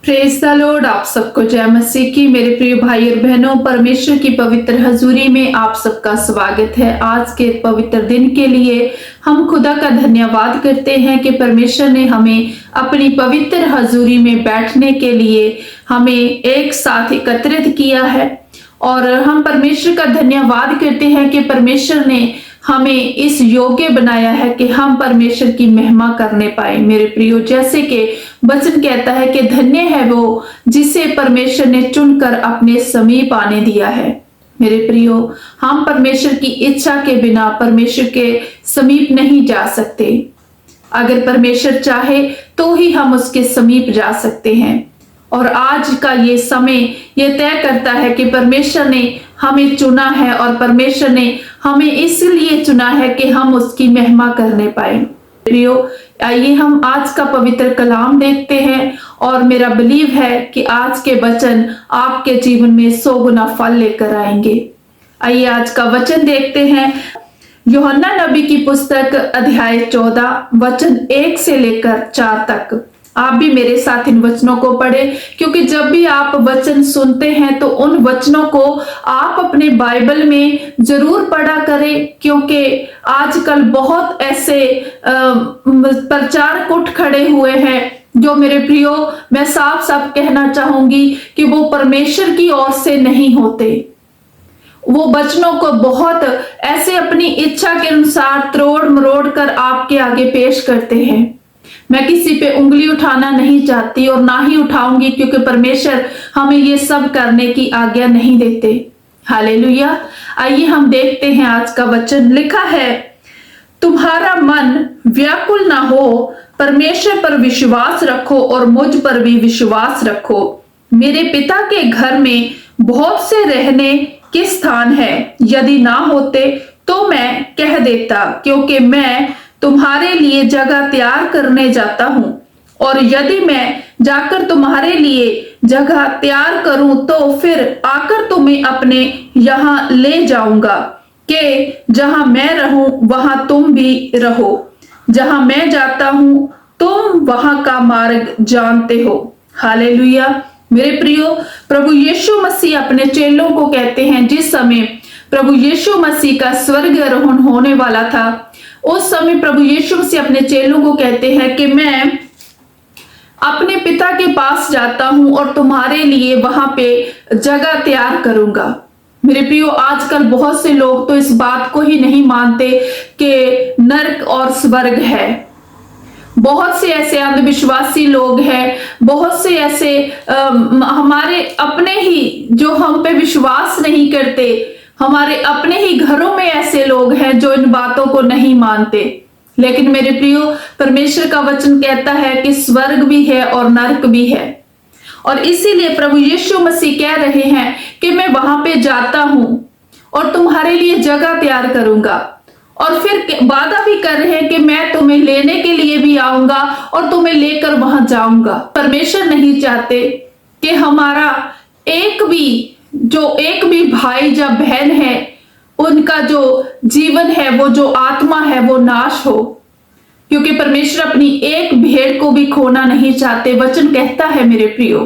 Praise the Lord. आप सबको जय मसीह की। मेरे प्रिय भाई और बहनों, परमेश्वर की पवित्र हजूरी में आप सबका स्वागत है। आज के पवित्र दिन के लिए हम खुदा का धन्यवाद करते हैं कि परमेश्वर ने हमें अपनी पवित्र हजूरी में बैठने के लिए हमें एक साथ एकत्रित किया है। और हम परमेश्वर का धन्यवाद करते हैं कि परमेश्वर ने हमें इस योग्य बनाया है कि हम परमेश्वर की महिमा करने पाए। मेरे प्रियो, जैसे कि वचन कहता है कि धन्य है वो जिसे परमेश्वर ने चुनकर अपने समीप आने दिया है। मेरे प्रियो, हम परमेश्वर की इच्छा के बिना परमेश्वर के समीप नहीं जा सकते। अगर परमेश्वर चाहे तो ही हम उसके समीप जा सकते हैं। और आज का ये समय ये तय करता है कि परमेश्वर ने हमें चुना है और परमेश्वर ने हमें इसलिए चुना है कि हम उसकी महिमा करने पाए। प्रियो, आइए हम आज का पवित्र कलाम देखते हैं और मेरा बिलीव है कि आज के वचन आपके जीवन में 100 गुना फल लेकर आएंगे। आइए आज का वचन देखते हैं। यूहन्ना नबी की पुस्तक अध्याय 14 वचन 1 से लेकर 4 तक। आप भी मेरे साथ इन वचनों को पढ़ें, क्योंकि जब भी आप वचन सुनते हैं तो उन वचनों को आप अपने बाइबल में जरूर पढ़ा करें। क्योंकि आजकल बहुत ऐसे प्रचारक उठ खड़े हुए हैं जो, मेरे प्रियो, मैं साफ साफ कहना चाहूंगी कि वो परमेश्वर की ओर से नहीं होते। वो वचनों को बहुत ऐसे अपनी इच्छा के अनुसार त्रोड़ मरोड़ कर आपके आगे पेश करते हैं। मैं किसी पे उंगली उठाना नहीं चाहती और ना ही उठाऊंगी, क्योंकि परमेश्वर हमें ये सब करने की आज्ञा नहीं देते। हालेलुया। आइए हम देखते हैं आज का वचन। लिखा है, तुम्हारा मन व्याकुल ना हो, परमेश्वर पर विश्वास रखो और मुझ पर भी विश्वास रखो। मेरे पिता के घर में बहुत से रहने के स्थान है। यदि ना होते तो मैं कह देता, क्योंकि मैं तुम्हारे लिए जगह तैयार करने जाता हूं। और यदि मैं जाकर तुम्हारे लिए जगह तैयार करूं तो फिर आकर तुम्हें अपने यहां ले जाऊंगा, कि जहां मैं रहूं वहां तुम भी रहो। जहां मैं जाता हूं तुम वहां का मार्ग जानते हो। हालेलुया। मेरे प्रियो, प्रभु यीशु मसीह अपने चेलों को कहते हैं, जिस समय प्रभु यीशु मसीह का स्वर्ग आरोहण होने वाला था, उस समय प्रभु यीशु मसीह अपने चेलों को कहते हैं कि मैं अपने पिता के पास जाता हूं और तुम्हारे लिए वहां पे जगह तैयार करूंगा। मेरे प्रियो, आजकल बहुत से लोग तो इस बात को ही नहीं मानते कि नरक और स्वर्ग है। बहुत से ऐसे अंधविश्वासी लोग हैं, बहुत से ऐसे हमारे अपने ही जो हम पे विश्वास नहीं करते, हमारे अपने ही घरों में ऐसे लोग हैं जो इन बातों को नहीं मानते। लेकिन मेरे प्रियो, परमेश्वर का वचन कहता है कि स्वर्ग भी है और नरक भी है। और इसीलिए प्रभु यीशु मसीह कह रहे हैं कि मैं वहां पे जाता हूं और तुम्हारे लिए जगह तैयार करूंगा। और फिर वादा भी कर रहे हैं कि मैं तुम्हें लेने के लिए भी आऊंगा और तुम्हें लेकर वहां जाऊंगा। परमेश्वर नहीं चाहते कि हमारा एक भी भाई या बहन है, उनका जो जीवन है, वो जो आत्मा है, वो नाश हो। क्योंकि परमेश्वर अपनी एक भेड़ को भी खोना नहीं चाहते, वचन कहता है मेरे प्रियो।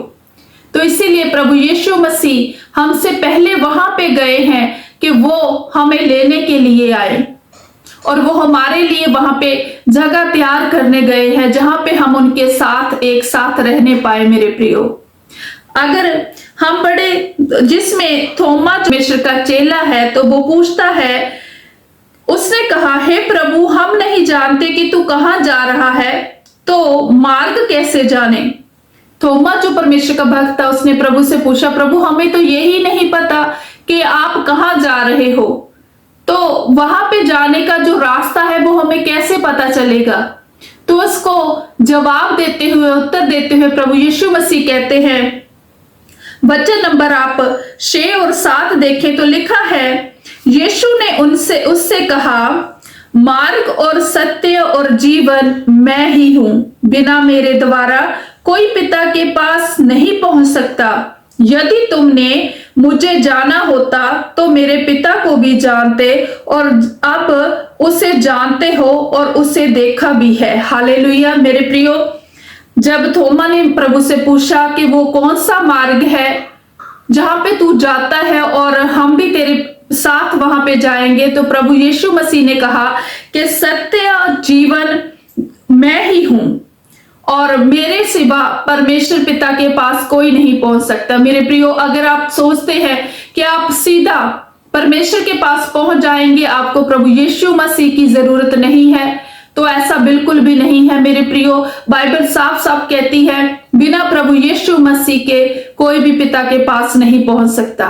तो इसीलिए प्रभु यीशु मसीह हमसे पहले वहां पे गए हैं कि वो हमें लेने के लिए आए और वो हमारे लिए वहां पे जगह तैयार करने गए हैं, जहां पे हम उनके साथ एक साथ रहने पाए। मेरे प्रियो, अगर हम बड़े, जिसमें थोमा परमेश्वर का चेला है, तो वो पूछता है, उसने कहा, हे प्रभु, हम नहीं जानते कि तू कहां जा रहा है, तो मार्ग कैसे जाने। थोमा जो परमेश्वर का भक्त था, उसने प्रभु से पूछा, प्रभु हमें तो यही नहीं पता कि आप कहां जा रहे हो, तो वहां पे जाने का जो रास्ता है वो हमें कैसे पता चलेगा। तो उसको जवाब देते हुए, उत्तर देते हुए प्रभु यीशु मसीह कहते हैं, वचन नंबर आप 6 और 7 देखें तो लिखा है, यीशु ने उससे कहा, मार्ग और सत्य और जीवन मैं ही हूं। बिना मेरे द्वारा कोई पिता के पास नहीं पहुंच सकता। यदि तुमने मुझे जाना होता तो मेरे पिता को भी जानते और अब उसे जानते हो और उसे देखा भी है। हालेलुया। मेरे प्रियो, जब थोमा ने प्रभु से पूछा कि वो कौन सा मार्ग है जहां पे तू जाता है और हम भी तेरे साथ वहां पे जाएंगे, तो प्रभु यीशु मसीह ने कहा कि सत्य और जीवन मैं ही हूं और मेरे सिवा परमेश्वर पिता के पास कोई नहीं पहुंच सकता। मेरे प्रियो, अगर आप सोचते हैं कि आप सीधा परमेश्वर के पास पहुंच जाएंगे, आपको प्रभु यीशु मसीह की जरूरत नहीं है, तो ऐसा बिल्कुल भी नहीं है। मेरे प्रियो, बाइबल साफ साफ कहती है बिना प्रभु यीशु मसीह के कोई भी पिता के पास नहीं पहुंच सकता।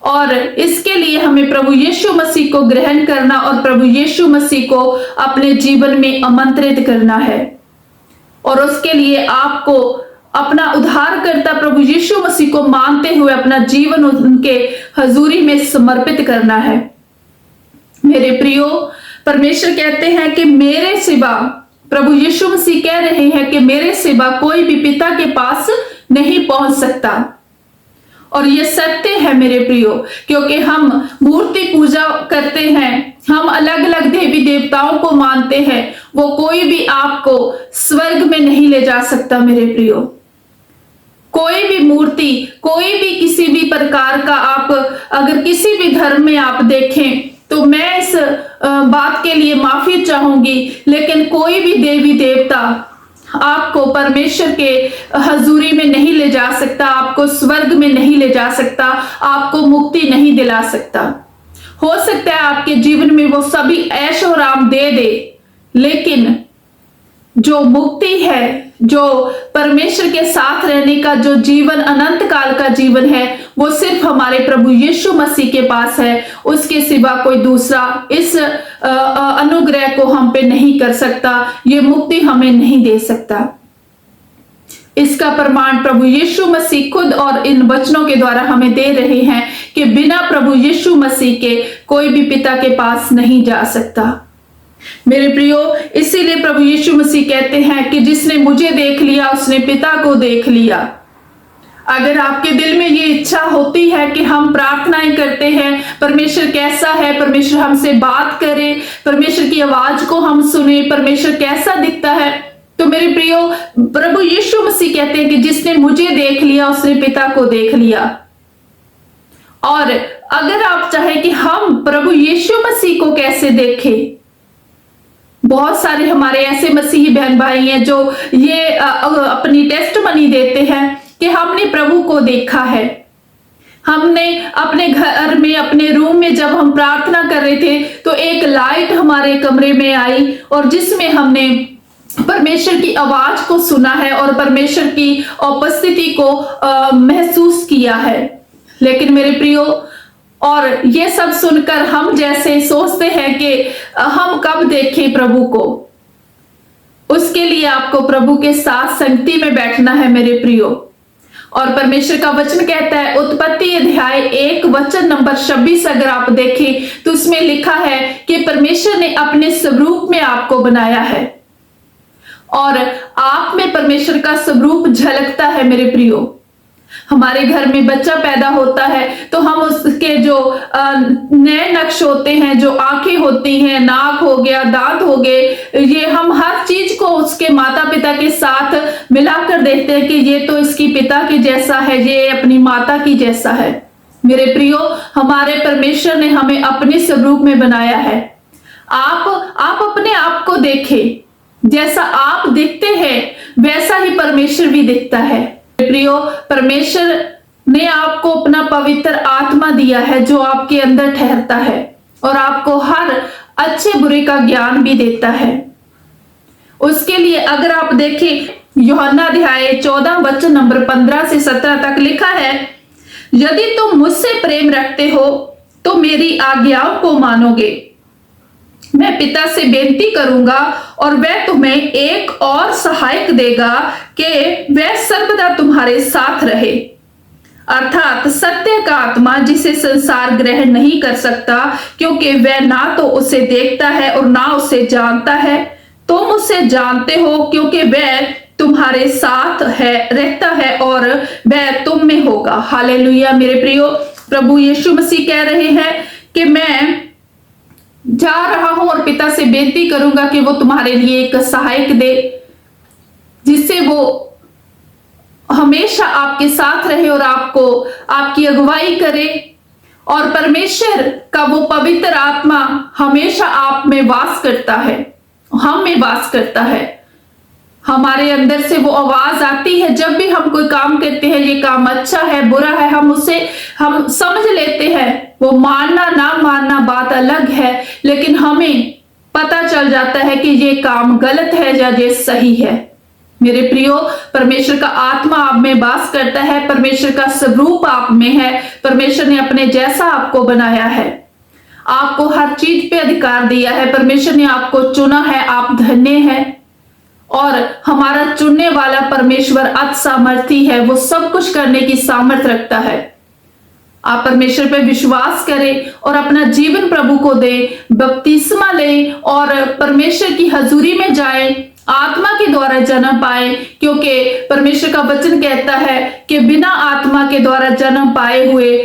और इसके लिए हमें प्रभु यीशु मसीह को ग्रहण करना और प्रभु यीशु मसीह को अपने जीवन में आमंत्रित करना है। और उसके लिए आपको अपना उद्धारकर्ता प्रभु यीशु मसीह को मानते हुए अपना जीवन उनके हजूरी में समर्पित करना है। मेरे प्रियो, परमेश्वर कहते हैं कि मेरे सिवा, प्रभु यीशु मसीह कह रहे हैं कि मेरे सिवा कोई भी पिता के पास नहीं पहुंच सकता। और ये सत्य है मेरे प्रियो, क्योंकि हम मूर्ति पूजा करते हैं, हम अलग अलग देवी देवताओं को मानते हैं, वो कोई भी आपको स्वर्ग में नहीं ले जा सकता। मेरे प्रियो, कोई भी मूर्ति, कोई भी किसी भी प्रकार का आप अगर किसी भी धर्म में आप देखें, तो मैं इस बात के लिए माफी चाहूंगी, लेकिन कोई भी देवी देवता आपको परमेश्वर के हजूरी में नहीं ले जा सकता, आपको स्वर्ग में नहीं ले जा सकता, आपको मुक्ति नहीं दिला सकता। हो सकता है आपके जीवन में वो सभी ऐश और आराम दे दे, लेकिन जो मुक्ति है, जो परमेश्वर के साथ रहने का जो जीवन, अनंत काल का जीवन है, वो सिर्फ हमारे प्रभु यीशु मसीह के पास है। उसके सिवा कोई दूसरा इस अनुग्रह को हम पे नहीं कर सकता, ये मुक्ति हमें नहीं दे सकता। इसका प्रमाण प्रभु यीशु मसीह खुद और इन वचनों के द्वारा हमें दे रहे हैं कि बिना प्रभु यीशु मसीह के कोई भी पिता के पास नहीं जा सकता। मेरे प्रियो, इसीलिए प्रभु यीशु मसीह कहते हैं कि जिसने मुझे देख लिया उसने पिता को देख लिया। अगर आपके दिल में ये इच्छा होती है कि हम प्रार्थनाएं करते हैं, परमेश्वर कैसा है, परमेश्वर हमसे बात करे, परमेश्वर की आवाज को हम सुने, परमेश्वर कैसा दिखता है, तो मेरे प्रियो, प्रभु यीशु मसीह कहते हैं कि जिसने मुझे देख लिया उसने पिता को देख लिया। और अगर आप चाहे कि हम प्रभु यीशु मसीह को कैसे देखें, बहुत सारे हमारे ऐसे मसीही बहन भाई हैं जो ये अपनी टेस्टमनी देते हैं कि हमने प्रभु को देखा है। हमने अपने घर में, अपने रूम में जब हम प्रार्थना कर रहे थे, तो एक लाइट हमारे कमरे में आई और जिसमें हमने परमेश्वर की आवाज को सुना है और परमेश्वर की उपस्थिति को महसूस किया है। लेकिन मेरे प्रियो, और ये सब सुनकर हम जैसे सोचते हैं कि हम कब देखें प्रभु को, उसके लिए आपको प्रभु के साथ संगति में बैठना है मेरे प्रियो। और परमेश्वर का वचन कहता है, उत्पत्ति अध्याय 1 वचन नंबर 26 अगर आप देखें तो उसमें लिखा है कि परमेश्वर ने अपने स्वरूप में आपको बनाया है और आप में परमेश्वर का स्वरूप झलकता है। मेरे प्रियो, हमारे घर में बच्चा पैदा होता है तो हम उसके जो नए नक्श होते हैं, जो आंखें होती हैं, नाक हो गया, दांत हो गए, ये हम हर चीज को उसके माता पिता के साथ मिलाकर देखते हैं कि ये तो इसकी पिता के जैसा है, ये अपनी माता की जैसा है। मेरे प्रियो, हमारे परमेश्वर ने हमें अपने स्वरूप में बनाया है। आप अपने आप को देखें, जैसा आप दिखते हैं वैसा ही परमेश्वर भी दिखता है। प्रियो, परमेश्वर ने आपको अपना पवित्र आत्मा दिया है जो आपके अंदर ठहरता है और आपको हर अच्छे बुरे का ज्ञान भी देता है। उसके लिए अगर आप देखें यूहन्ना अध्याय 14 वचन नंबर 15 से 17 तक लिखा है, यदि तुम मुझसे प्रेम रखते हो तो मेरी आज्ञाओं को मानोगे। मैं पिता से बेनती करूंगा और वह तुम्हें एक और सहायक देगा कि वह सर्वदा तुम्हारे साथ रहे, अर्थात सत्य का आत्मा जिसे संसार ग्रहण नहीं कर सकता, क्योंकि वह ना तो उसे देखता है और ना उसे जानता है। तुम उसे जानते हो क्योंकि वह तुम्हारे साथ है, रहता है और वह तुम में होगा। हालेलुया। मेरे प्रियो, प्रभु यीशु मसीह कह रहे हैं कि मैं जा रहा हूं और पिता से बेनती करूंगा कि वो तुम्हारे लिए एक सहायक दे। जिससे वो हमेशा आपके साथ रहे और आपको आपकी अगुवाई करे, और परमेश्वर का वो पवित्र आत्मा हमेशा आप में वास करता है, हम में वास करता है। हमारे अंदर से वो आवाज आती है जब भी हम कोई काम करते हैं, ये काम अच्छा है बुरा है, हम समझ लेते हैं। वो मानना ना मानना बात अलग है, लेकिन हमें पता चल जाता है कि ये काम गलत है या ये सही है। मेरे प्रियो, परमेश्वर का आत्मा आप में वास करता है, परमेश्वर का स्वरूप आप में है, परमेश्वर ने अपने जैसा आपको बनाया है, आपको हर चीज पे अधिकार दिया है, परमेश्वर ने आपको चुना है, आप धन्य हैं। और हमारा चुनने वाला परमेश्वर अति सामर्थी है, वो सब कुछ करने की सामर्थ्य रखता है। आप परमेश्वर पे विश्वास करें और अपना जीवन प्रभु को दें, बपतिस्मा लें और परमेश्वर की हजूरी में जाएं, आत्मा के द्वारा जन्म पाए, क्योंकि परमेश्वर का वचन कहता है कि बिना आत्मा के द्वारा जन्म पाए हुए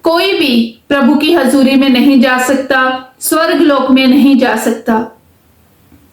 कोई भी प्रभु की हजूरी में नहीं जा सकता, स्वर्ग लोक में नहीं जा सकता,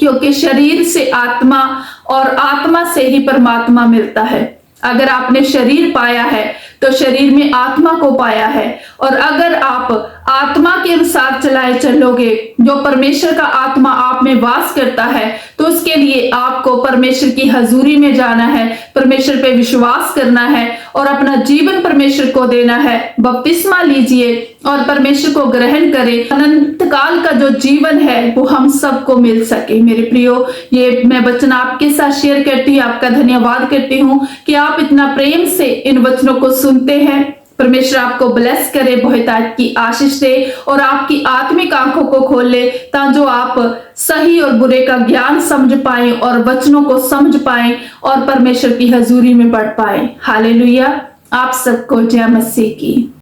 क्योंकि शरीर से आत्मा और आत्मा से ही परमात्मा मिलता है। अगर आपने शरीर पाया है तो शरीर में आत्मा को पाया है, और अगर आप आत्मा के अनुसार चलाए चलोगे, जो परमेश्वर का आत्मा आप में वास करता है, तो उसके लिए आपको परमेश्वर की हजूरी में जाना है, परमेश्वर पे विश्वास करना है और अपना जीवन परमेश्वर को देना है। बपतिस्मा लीजिए और परमेश्वर को ग्रहण करें, अनंत काल का जो जीवन है वो हम सबको मिल सके। मेरे प्रियो, ये मैं वचन आपके साथ शेयर करती हूँ, आपका धन्यवाद करती हूँ कि आप इतना प्रेम से इन वचनों को सुनते हैं। परमेश्वर आपको ब्लेस करे, बहुतायत की आशीष दे और आपकी आत्मिक आंखों को खोल ले, ताकि आप सही और बुरे का ज्ञान समझ पाए और वचनों को समझ पाए और परमेश्वर की हजूरी में बढ़ पाए। हालेलुया। आप सबको जय मसीह की।